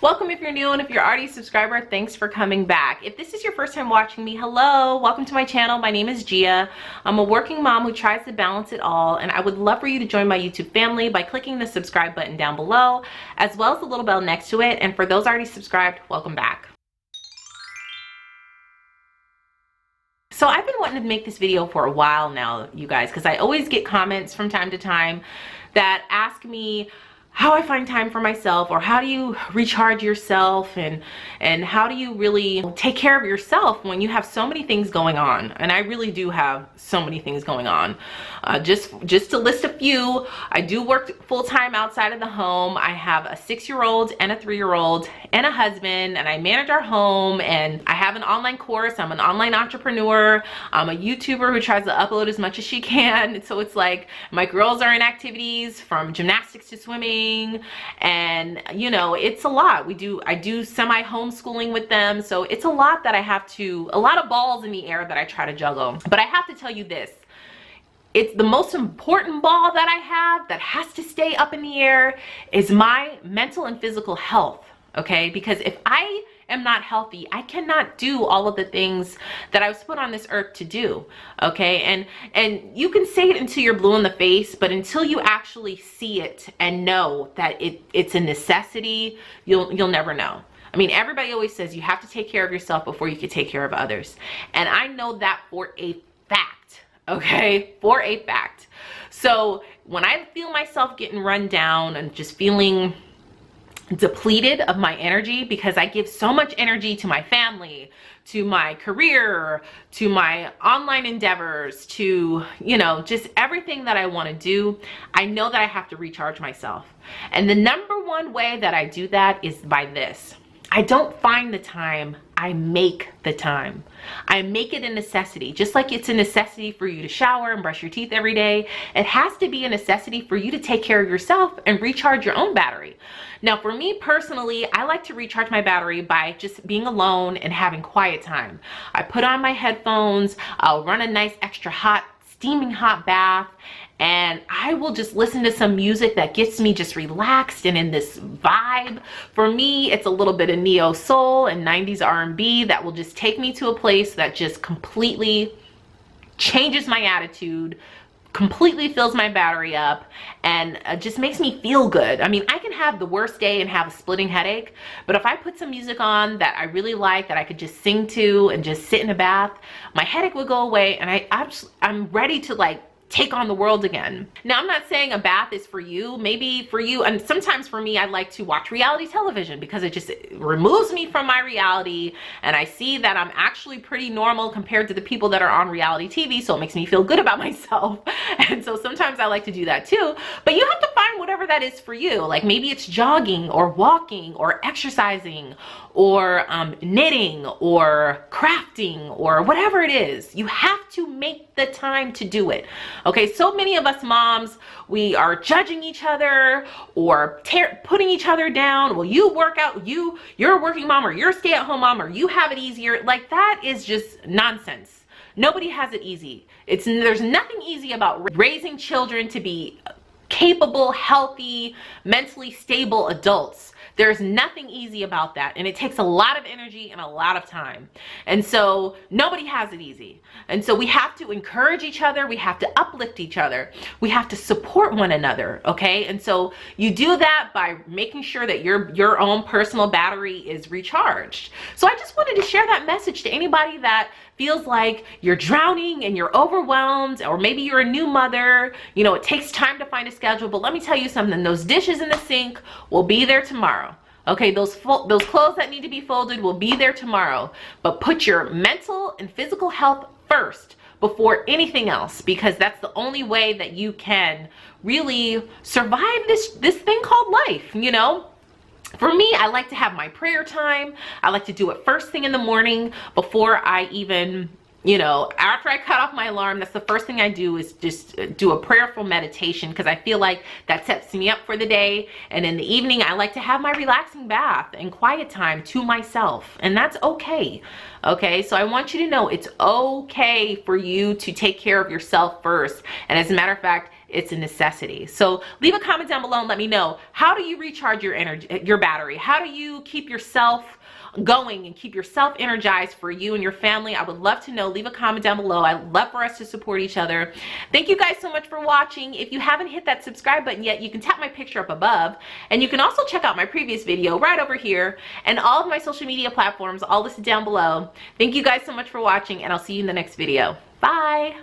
Welcome if you're new, and if you're already a subscriber, thanks for coming back. If this is your first time watching me, hello, welcome to my channel. My name is Gia. I'm a working mom who tries to balance it all, and I would love for you to join my YouTube family by clicking the subscribe button down below, as well as the little bell next to it. And for those already subscribed, welcome back. So I've been wanting to make this video for a while now, you guys, because I always get comments from time to time that ask me how I find time for myself, or how do you recharge yourself, and how do you really take care of yourself when you have so many things going on. And I really do have so many things going on. Just to list a few, I do work full-time outside of the home. I have a 6-year-old and a 3-year-old and a husband, and I manage our home, and I have an online course. I'm an online entrepreneur. I'm a YouTuber who tries to upload as much as she can. So it's like my girls are in activities from gymnastics to swimming, and you know, it's a lot. I do semi homeschooling with them, so it's a lot that I have to, a lot of balls in the air that I try to juggle. But I have to tell you this, it's the most important ball that I have that has to stay up in the air is my mental and physical health. Okay, because if I am not healthy, I cannot do all of the things that I was put on this earth to do. Okay, and you can say it until you're blue in the face, but until you actually see it and know that it's a necessity, you'll never know. I mean, everybody always says you have to take care of yourself before you can take care of others, and I know that for a fact. Okay, for a fact. So when I feel myself getting run down and just feeling depleted of my energy, because I give so much energy to my family, to my career, to my online endeavors, to, you know, just everything that I want to do, I know that I have to recharge myself. And the number one way that I do that is by this. I don't find the time, I make the time. I make it a necessity. Just like it's a necessity for you to shower and brush your teeth every day, it has to be a necessity for you to take care of yourself and recharge your own battery. Now, for me personally, I like to recharge my battery by just being alone and having quiet time. I put on my headphones, I'll run a nice extra hot, steaming hot bath, and I will just listen to some music that gets me just relaxed and in this vibe. For me, it's a little bit of neo soul and 90s R&B that will just take me to a place that just completely changes my attitude, completely fills my battery up, and just makes me feel good. I mean, I can have the worst day and have a splitting headache, but if I put some music on that I really like, that I could just sing to and just sit in a bath, my headache would go away, and I'm ready to like take on the world again. Now, I'm not saying a bath is for you. Maybe for you, and sometimes for me, I like to watch reality television because it just removes me from my reality, and I see that I'm actually pretty normal compared to the people that are on reality TV, so it makes me feel good about myself. And so sometimes I like to do that too, but you have to find whatever that is for you. Like maybe it's jogging or walking or exercising or knitting or crafting or whatever it is. You have to make the time to do it. Okay, so many of us moms, we are judging each other or putting each other down. Well, you work out, you're a working mom, or you're a stay-at-home mom, or you have it easier. Like, that is just nonsense. Nobody has it easy. There's nothing easy about raising children to be capable, healthy, mentally stable adults. There's nothing easy about that, and it takes a lot of energy and a lot of time. And so nobody has it easy. And so we have to encourage each other, we have to uplift each other, we have to support one another, okay? And so you do that by making sure that your own personal battery is recharged. So I just wanted to share that message to anybody that feels like you're drowning and you're overwhelmed, or maybe you're a new mother. You know, it takes time to find a schedule, but let me tell you something, those dishes in the sink will be there tomorrow. Okay, those clothes that need to be folded will be there tomorrow. But put your mental and physical health first before anything else, because that's the only way that you can really survive this thing called life, you know? For me, I like to have my prayer time. I like to do it first thing in the morning before I even, you know, after I cut off my alarm. That's the first thing I do, is just do a prayerful meditation, because I feel like that sets me up for the day. And in the evening, I like to have my relaxing bath and quiet time to myself, and that's okay. Okay, so I want you to know it's okay for you to take care of yourself first. And as a matter of fact, it's a necessity. So leave a comment down below and let me know, how do you recharge your energy, your battery? How do you keep yourself going and keep yourself energized for you and your family? I would love to know. Leave a comment down below. I'd love for us to support each other. Thank you guys so much for watching. If you haven't hit that subscribe button yet, you can tap my picture up above, and you can also check out my previous video right over here, and all of my social media platforms all listed down below. Thank you guys so much for watching, and I'll see you in the next video. Bye.